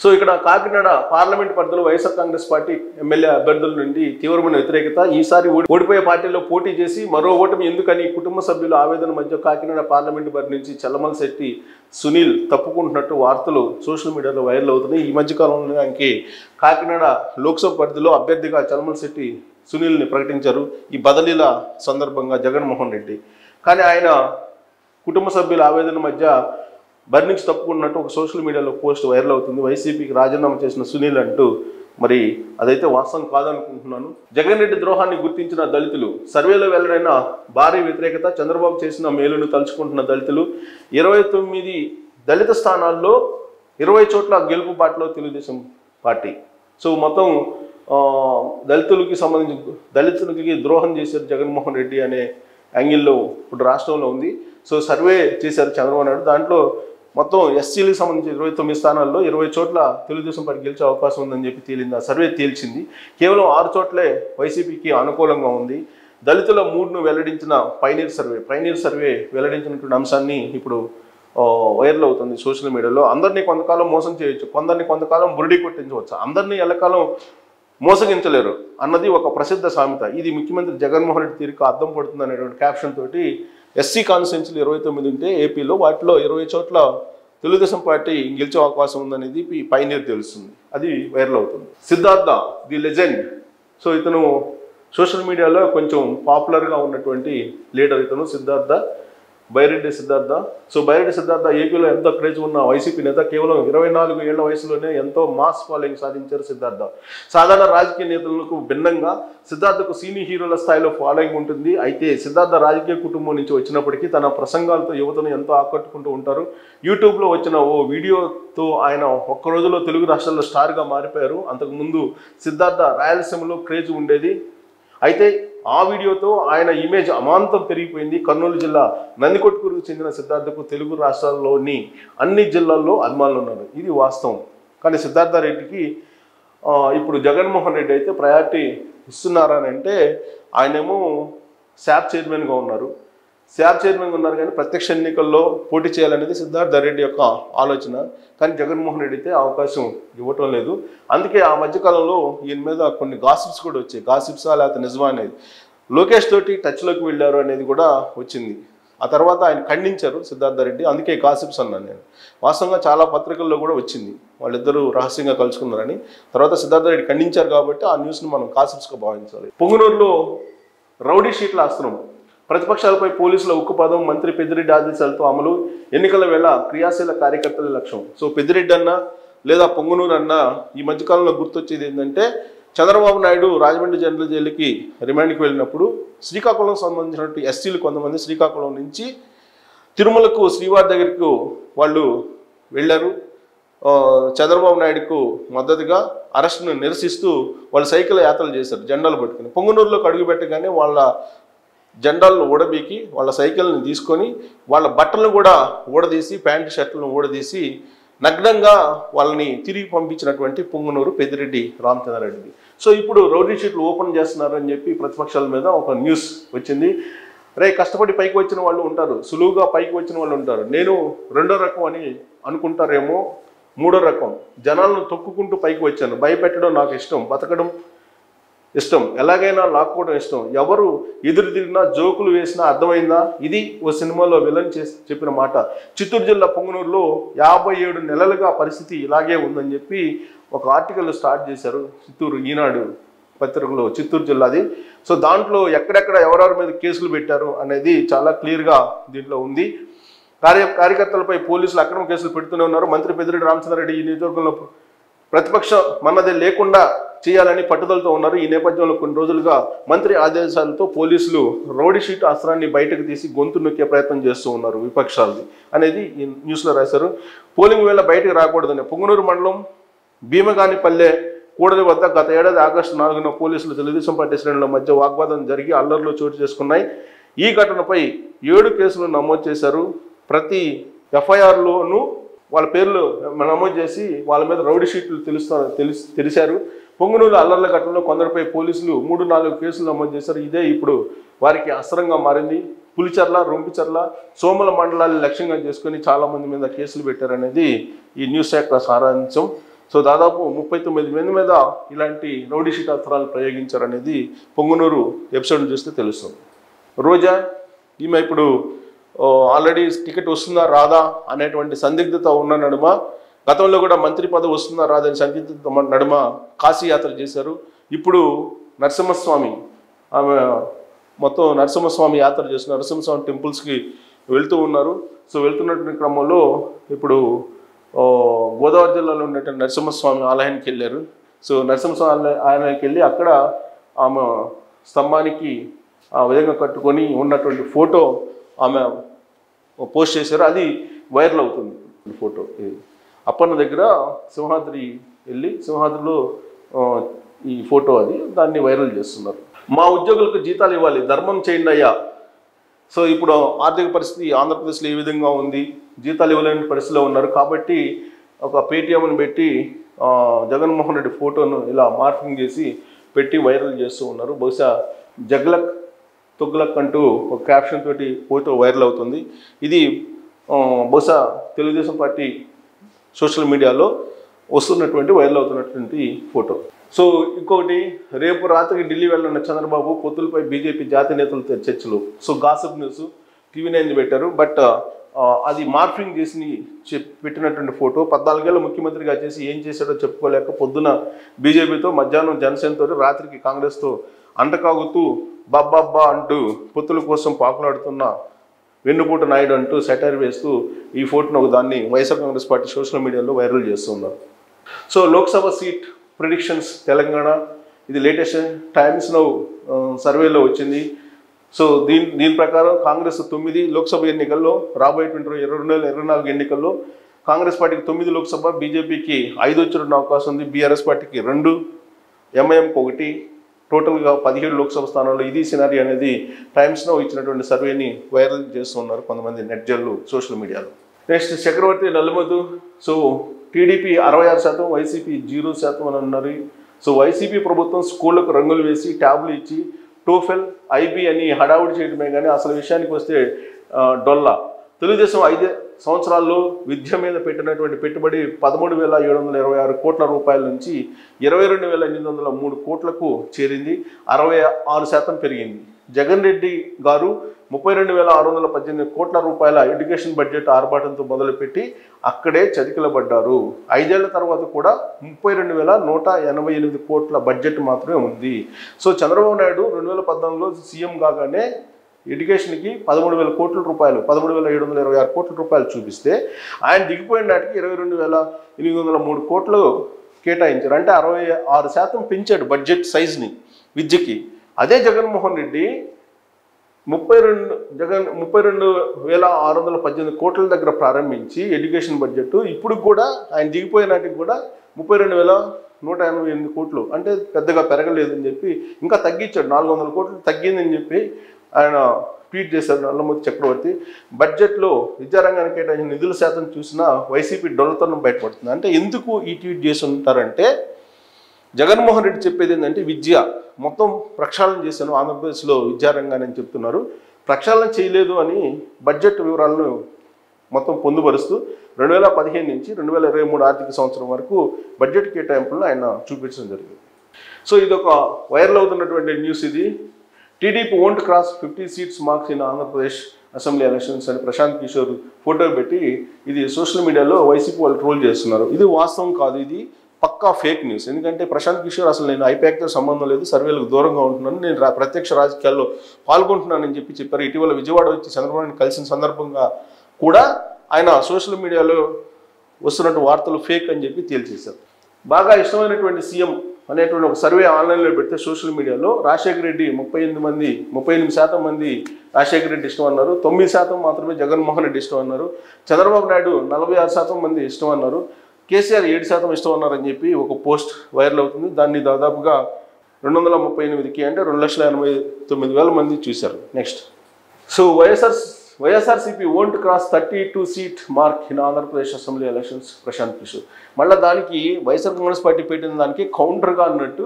So ఇక్కడ Kakinada parliament పరిధిలో YSR Congress party MLA అభ్యర్థుల నుండి తీవ్రమైన వ్యతిరేకత. ఈసారి ఓడిపోయే పార్టీలో పోటీ చేసి మరో ఓటమి ఎందుకని కుటుంబ సభ్యుల ఆవేదన మధ్య కాకినాడ పార్లమెంట్ పరిధి నుంచి చల్లమలశెట్టి సునీల్ తప్పుకుంటున్నట్టు వార్తలు సోషల్ మీడియాలో వైరల్ అవుతున్నాయి. ఈ మధ్యకాలంలో ఆయనకి కాకినాడ లోక్సభ పరిధిలో అభ్యర్థిగా చల్లమలశెట్టి సునీల్ని ప్రకటించారు ఈ బదిలీల సందర్భంగా జగన్మోహన్ రెడ్డి. కానీ ఆయన కుటుంబ సభ్యుల ఆవేదన మధ్య బరి నుంచి తప్పుకున్నట్టు ఒక సోషల్ మీడియాలో పోస్ట్ వైరల్ అవుతుంది. వైసీపీకి రాజీనామా చేసిన సునీల్ అంటూ. మరి అదైతే వాస్తవం కాదనుకుంటున్నాను. జగన్ రెడ్డి ద్రోహాన్ని గుర్తించిన దళితులు, సర్వేలో వెల్లడైన భారీ వ్యతిరేకత, చంద్రబాబు చేసిన మేలును తలుచుకుంటున్న దళితులు, 29 దళిత స్థానాల్లో 20 చోట్ల గెలుపు బాటలో తెలుగుదేశం పార్టీ. సో మొత్తం దళితులకి ద్రోహం చేశారు జగన్మోహన్ రెడ్డి అనే యాంగిల్లో ఇప్పుడు రాష్ట్రంలో ఉంది. సో సర్వే చేశారు చంద్రబాబు నాయుడు. దాంట్లో మొత్తం ఎస్సీలకు సంబంధించి 29 స్థానాల్లో 20 చోట్ల తెలుగుదేశం పార్టీ గెలిచే అవకాశం ఉందని చెప్పి తేలింది. ఆ సర్వే తేల్చింది. కేవలం 6 చోట్లే వైసీపీకి అనుకూలంగా ఉంది. దళితుల మూడ్ను వెల్లడించిన పైనీర్ సర్వే వెల్లడించినటువంటి అంశాన్ని ఇప్పుడు వైరల్ అవుతుంది సోషల్ మీడియాలో. అందరినీ కొంతకాలం మోసం చేయొచ్చు, కొందరిని కొంతకాలం బురిడి కొట్టించవచ్చు, అందరినీ ఎల్లకాలం మోసగించలేరు అన్నది ఒక ప్రసిద్ధ సామెత. ఇది ముఖ్యమంత్రి జగన్మోహన్ రెడ్డి తీరుకు అర్థం పడుతుంది అనేటువంటి క్యాప్షన్ తోటి ఎస్సీ కాన్స్టిట్యున్సీలు 29 ఉంటే ఏపీలో వాటిలో 20 చోట్ల తెలుగుదేశం పార్టీ గెలిచే అవకాశం ఉందనేది పైనీర్ తెలుస్తుంది. అది వైరల్ అవుతుంది. Siddhartha the legend. సో ఇతను సోషల్ మీడియాలో కొంచెం పాపులర్గా ఉన్నటువంటి లీడర్ ఇతను బైరెడ్డి సిద్ధార్థ. సో బైరెడ్డి సిద్ధార్థ ఏపీలో ఎంతో క్రేజ్ ఉన్న వైసీపీ నేత. కేవలం 24 ఏళ్ల వయసులోనే ఎంతో మాస్ ఫాలోయింగ్ సాధించారు సిద్ధార్థ. సాధారణ రాజకీయ నేతలకు భిన్నంగా సిద్ధార్థకు సీనియర్ హీరోల స్థాయిలో ఫాలోయింగ్ ఉంటుంది. అయితే సిద్ధార్థ రాజకీయ కుటుంబం నుంచి వచ్చినప్పటికీ తన ప్రసంగాలతో యువతను ఎంతో ఆకట్టుకుంటూ ఉంటారు. యూట్యూబ్లో వచ్చిన ఓ వీడియోతో ఆయన ఒక్క రోజులో తెలుగు రాష్ట్రాల్లో స్టార్గా మారిపోయారు. అంతకుముందు సిద్ధార్థ రాయలసీమలో క్రేజ్ ఉండేది. అయితే ఆ వీడియోతో ఆయన ఇమేజ్ అమాంతం పెరిగిపోయింది. కర్నూలు జిల్లా నందికొట్కూరుకు చెందిన సిద్ధార్థకు తెలుగు రాష్ట్రాల్లోని అన్ని జిల్లాల్లో అభిమానులు ఉన్నారు. ఇది వాస్తవం. కానీ సిద్ధార్థ రెడ్డికి ఇప్పుడు జగన్మోహన్ రెడ్డి అయితే ప్రయారిటీ ఇస్తున్నారని అంటే ఆయనేమో శాప్ చైర్మన్గా ఉన్నారు. కానీ ప్రత్యక్ష ఎన్నికల్లో పోటీ చేయాలనేది సిద్ధార్థ రెడ్డి యొక్క ఆలోచన. కానీ జగన్మోహన్ రెడ్డి అయితే అవకాశం ఇవ్వటం లేదు. అందుకే ఆ మధ్యకాలంలో ఈయన మీద కొన్ని గాసిప్స్ కూడా వచ్చాయి. గాసిప్సా లేకపోతే నిజమా అనేది. లోకేష్ తోటి టచ్లోకి వెళ్ళారు అనేది కూడా వచ్చింది. ఆ తర్వాత ఆయన ఖండించారు సిద్ధార్థ రెడ్డి. అందుకే గాసిప్స్ అన్నాను నేను. వాస్తవంగా చాలా పత్రికల్లో కూడా వచ్చింది వాళ్ళిద్దరూ రహస్యంగా కలుసుకున్నారని. తర్వాత సిద్ధార్థ రెడ్డి ఖండించారు కాబట్టి ఆ న్యూస్ని మనం గాసిప్స్గా భావించాలి. పొంగునూరులో రౌడీ షీట్ల అస్త్రం, ప్రతిపక్షాలపై పోలీసుల ఉక్కుపాదం, మంత్రి పెద్దిరెడ్డి ఆదేశాలతో అమలు, ఎన్నికల వేళ క్రియాశీల కార్యకర్తల లక్ష్యం. సో పెద్దిరెడ్డి అన్నా లేదా పొంగునూరు అన్నా ఈ మధ్యకాలంలో గుర్తొచ్చేది ఏంటంటే చంద్రబాబు నాయుడు రాజమండ్రి జనరల్ జైలుకి రిమాండ్కి వెళ్ళినప్పుడు శ్రీకాకుళం సంబంధించినటువంటి ఎస్సీలు కొంతమంది శ్రీకాకుళం నుంచి తిరుమలకు శ్రీవారి దగ్గరకు వాళ్ళు వెళ్ళారు. చంద్రబాబు నాయుడుకు మద్దతుగా అరెస్టును నిరసిస్తూ వాళ్ళు సైకిల్ యాత్రలు చేశారు జెండాలు పట్టుకుని. పొంగునూరులోకి అడుగుపెట్టగానే వాళ్ళ జెండాలను ఊడబీకి వాళ్ళ సైకిల్ని తీసుకొని వాళ్ళ బట్టలను కూడా ఊడదీసి, ప్యాంటు షర్ట్లను ఊడదీసి నగ్నంగా వాళ్ళని తిరిగి పంపించినటువంటి పొంగునూరు పెద్దిరెడ్డి రామచంద్రారెడ్డి. సో ఇప్పుడు రౌడీ షీట్లు ఓపెన్ చేస్తున్నారు అని చెప్పి ప్రతిపక్షాల మీద ఒక న్యూస్ వచ్చింది. కష్టపడి పైకి వచ్చిన వాళ్ళు ఉంటారు, సులువుగా పైకి వచ్చిన వాళ్ళు ఉంటారు. నేను రెండో రకం అని అనుకుంటారేమో. మూడో రకం, జనాలను తొక్కుకుంటూ పైకి వచ్చాను, భయపెట్టడం నాకు ఇష్టం, బతకడం ఇష్టం, ఎలాగైనా లాక్కోవడం ఇష్టం, ఎవరు ఎదురు తిరిగినా జోకులు వేసినా అర్థమైందా? ఇది ఓ సినిమాలో విలన్ చెప్పిన మాట. చిత్తూరు జిల్లా పొంగునూరులో 57 నెలలుగా పరిస్థితి ఇలాగే ఉందని చెప్పి ఒక ఆర్టికల్ స్టార్ట్ చేశారు చిత్తూరు ఈనాడు పత్రికలో, చిత్తూరు జిల్లాది. సో దాంట్లో ఎక్కడెక్కడ ఎవరెవరి మీద కేసులు పెట్టారు అనేది చాలా క్లియర్గా దీంట్లో ఉంది. కార్యకర్తలపై పోలీసులు అక్రమ కేసులు పెడుతూనే ఉన్నారు. మంత్రి పెద్దిరెడ్డి రామచంద్రారెడ్డి ఈ నియోజకవర్గంలో ప్రతిపక్ష మన్నదే లేకుండా చేయాలని పట్టుదలతో ఉన్నారు. ఈ నేపథ్యంలో కొన్ని రోజులుగా మంత్రి ఆదేశాలతో పోలీసులు రౌడీ షీట్ అస్త్రాన్ని బయటకు తీసి గొంతు నొక్కే ప్రయత్నం చేస్తూ ఉన్నారు విపక్షాలది అనేది ఈ న్యూస్లో రాశారు. పోలింగ్ వేళ బయటకు రాకూడదని పొంగునూరు మండలం భీమగానిపల్లె కూడలి వద్ద గత ఏడాది ఆగస్టు 4న పోలీసులు తెలుగుదేశం పార్టీ శ్రేణుల మధ్య వాగ్వాదం జరిగి అల్లర్లు చోటు చేసుకున్నాయి. ఈ ఘటనపై 7 కేసులు నమోదు చేశారు. ప్రతి ఎఫ్ఐఆర్లోనూ వాళ్ళ పేర్లు నమోదు చేసి వాళ్ళ మీద రౌడీ షీట్లు తెలిసారు. పొంగునూరు అల్లర్ల ఘటనలో కొందరిపై పోలీసులు 3-4 కేసులు నమోదు చేశారు. ఇదే ఇప్పుడు వారికి అస్త్రంగా మారింది. పులిచెర్ల, రొంపిచెర్ల, సోమల మండలాన్ని లక్ష్యంగా చేసుకుని చాలామంది మీద కేసులు పెట్టారనేది ఈ న్యూస్ శాఖ సారాంశం. సో దాదాపు 39 మంది మీద ఇలాంటి రౌడీ షీట్ అస్త్రాలు ప్రయోగించారనేది పొంగునూరు ఎపిసోడ్ చూస్తే తెలుస్తుంది. రోజా ఈమె ఇప్పుడు ఆల్రెడీ టికెట్ వస్తుందా రాదా అనేటువంటి సందిగ్ధత ఉన్న నడుమ, గతంలో కూడా మంత్రి పదవి వస్తుందా రాదా అని సందిగ్ధత నడుమ కాశీ యాత్ర చేశారు. ఇప్పుడు నరసింహస్వామి ఆమె మొత్తం నరసింహస్వామి యాత్ర చేస్తున్నారు. నరసింహస్వామి టెంపుల్స్కి వెళ్తూ ఉన్నారు. సో వెళ్తున్నటువంటి క్రమంలో ఇప్పుడు గోదావరి జిల్లాలో ఉన్నటువంటి నరసింహస్వామి ఆలయానికి వెళ్ళారు. సో నరసింహస్వామి ఆలయానికి వెళ్ళి అక్కడ ఆమె స్తంభానికి ఆ విధంగా కట్టుకొని ఉన్నటువంటి ఫోటో ఆమె పోస్ట్ చేశారు. అది వైరల్ అవుతుంది ఫోటో. అప్పన్న దగ్గర సింహాద్రి వెళ్ళి సింహాద్రిలో ఈ ఫోటో అది దాన్ని వైరల్ చేస్తున్నారు. మా ఉద్యోగులకు జీతాలు ఇవ్వాలి, ధర్మం చేయండి అయ్యా. సో ఇప్పుడు ఆర్థిక పరిస్థితి ఆంధ్రప్రదేశ్లో ఏ విధంగా ఉంది, జీతాలు ఇవ్వలేని పరిస్థితిలో ఉన్నారు. కాబట్టి ఒక పేటీఎంని పెట్టి జగన్మోహన్ రెడ్డి ఫోటోను ఇలా మార్ఫింగ్ చేసి పెట్టి వైరల్ చేస్తూ ఉన్నారు. బహుశా జగ్లక్ తుగ్లక్ అంటూ ఒక క్యాప్షన్ తోటి ఫోటో వైరల్ అవుతుంది. ఇది బహుశా తెలుగుదేశం పార్టీ సోషల్ మీడియాలో వస్తున్నటువంటి వైరల్ అవుతున్నటువంటి ఫోటో. సో ఇంకొకటి, రేపు రాత్రికి ఢిల్లీ వెళ్ళనున్న చంద్రబాబు పొత్తులపై బీజేపీ జాతీయ నేతలతో చర్చలు. సో గాసిప్ న్యూస్ టీవీ9 పెట్టారు. బట్ అది మార్ఫింగ్ చేసి పెట్టినటువంటి ఫోటో. 14 ఏళ్ళ ముఖ్యమంత్రిగా చేసి ఏం చేశాడో చెప్పుకోలేక పొద్దున బీజేపీతో, మధ్యాహ్నం జనసేనతో, రాత్రికి కాంగ్రెస్తో అంటకాగుతూ బాబ్బా అంటూ పొత్తుల కోసం పాకులాడుతున్న వెన్నుపూట నాయుడు అంటూ సెటైర్ వేస్తూ ఈ ఫోటోను ఒక దాన్ని వైఎస్ఆర్ కాంగ్రెస్ పార్టీ సోషల్ మీడియాలో వైరల్ చేస్తున్నారు. So Lok Sabha seat predictions Telangana, ఇది లేటెస్ట్ టైమ్స్ నౌ సర్వేలో వచ్చింది. సో దీని ప్రకారం కాంగ్రెస్ 9 లోక్సభ ఎన్నికల్లో, రాబోయేటువంటి 2024 ఎన్నికల్లో కాంగ్రెస్ పార్టీకి 9 లోక్సభ, బీజేపీకి 5 వచ్చే అవకాశం ఉంది, బీఆర్ఎస్ పార్టీకి 2, ఎంఐఎంకి 1, టోటల్గా 17 లోక్సభ స్థానాల్లో. ఇది సినారీ అనేది టైమ్స్లో ఇచ్చినటువంటి సర్వేని వైరల్ చేస్తున్నారు కొంతమంది నెట్జర్లు సోషల్ మీడియాలో. నెక్స్ట్ చక్రవర్తి నల్లమధు. సో టీడీపీ 66%, వైసీపీ 0% అని అన్నారు. సో వైసీపీ ప్రభుత్వం స్కూళ్లకు రంగులు వేసి ట్యాబ్లు ఇచ్చి టోఫెల్, ఐబీ అని హడావుడి చేయడమే కానీ అసలు విషయానికి వస్తే డొల్లా. తెలుగుదేశం 5 సంవత్సరాల్లో విద్య మీద పెట్టినటువంటి పెట్టుబడి 13,726 కోట్ల రూపాయల నుంచి 22,803 కోట్లకు చేరింది, 66% పెరిగింది. జగన్ రెడ్డి గారు 32,618 కోట్ల రూపాయల ఎడ్యుకేషన్ బడ్జెట్ ఆర్భాటంతో మొదలుపెట్టి అక్కడే చతికిలబడ్డారు. 5 ఏళ్ల తర్వాత కూడా 32,188 కోట్ల బడ్జెట్ మాత్రమే ఉంది. సో చంద్రబాబు నాయుడు 2014లో సీఎం కాగానే ఎడ్యుకేషన్కి 13,000 కోట్ల రూపాయలు, 13,726 కోట్ల రూపాయలు చూపిస్తే ఆయన దిగిపోయిన నాటికి 22,803 కోట్లు కేటాయించారు. అంటే 66% పెంచాడు బడ్జెట్ సైజ్ని విద్యకి. అదే జగన్మోహన్ రెడ్డి 32,618 కోట్ల దగ్గర ప్రారంభించి ఎడ్యుకేషన్ బడ్జెట్ ఇప్పుడు కూడా ఆయన దిగిపోయే నాటికి కూడా 32,188 కోట్లు, అంటే పెద్దగా పెరగలేదని చెప్పి ఇంకా తగ్గించాడు. 400 కోట్లు తగ్గిందని చెప్పి ఆయన ట్వీట్ చేశారు నల్లమూర్తి చక్రవర్తి. బడ్జెట్లో విద్యారంగానికి కేటాయించిన నిధుల శాతం చూసినా వైసీపీ డొల్లతనం బయటపడుతుంది. అంటే ఎందుకు ఈ ట్వీట్ చేసి ఉంటారంటే, జగన్మోహన్ రెడ్డి చెప్పేది ఏంటంటే విద్య మొత్తం ప్రక్షాళన చేశాను ఆంధ్రప్రదేశ్లో విద్యారంగాన్ని అని చెప్తున్నారు. ప్రక్షాళన చేయలేదు అని బడ్జెట్ వివరాలను మొత్తం పొందుపరుస్తూ 2015 నుంచి 2023 ఆర్థిక సంవత్సరం వరకు బడ్జెట్ కేటాయింపులను ఆయన చూపించడం జరిగింది. సో ఇది ఒక వైరల్ అవుతున్నటువంటి న్యూస్. ఇది TDP won't cross 50 seats marks in Andhra Pradesh assembly elections అని ప్రశాంత్ కిషోర్ ఫోటో పెట్టి ఇది సోషల్ మీడియాలో వైసీపీ వాళ్ళు ట్రోల్ చేస్తున్నారు. ఇది వాస్తవం కాదు, ఇది పక్కా ఫేక్ న్యూస్. ఎందుకంటే ప్రశాంత్ కిషోర్ అసలు నేను ఐపాక్తో సంబంధం లేదు, సర్వేలకు దూరంగా ఉంటున్నాను, నేను ప్రత్యక్ష రాజకీయాల్లో పాల్గొంటున్నానని చెప్పారు. ఇటీవల విజయవాడ వచ్చి చంద్రబాబుని కలిసిన సందర్భంగా కూడా ఆయన సోషల్ మీడియాలో వస్తున్నట్టు వార్తలు ఫేక్ అని చెప్పి తేల్చేశారు. బాగా ఇష్టమైనటువంటి సీఎం అనేటువంటి ఒక సర్వే ఆన్లైన్లో పెడితే సోషల్ మీడియాలో రాజశేఖర రెడ్డి 38% మంది రాజశేఖర రెడ్డి ఇష్టం అన్నారు, 9% మాత్రమే జగన్మోహన్ రెడ్డి ఇష్టం అన్నారు, చంద్రబాబు నాయుడు 46% మంది ఇష్టం అన్నారు, కేసీఆర్ 7% ఇష్టం అన్నారని చెప్పి ఒక పోస్ట్ వైరల్ అవుతుంది. దాన్ని దాదాపుగా 238కి అంటే 2,89,000 మంది చూశారు. Next, so YSRCP won't cross 32 seat mark in Andhra Pradesh assembly elections Prashanth Kishore. మళ్ళీ దానికి వైఎస్ఆర్ కాంగ్రెస్ పార్టీ పెట్టిన దానికి కౌంటర్గా అన్నట్టు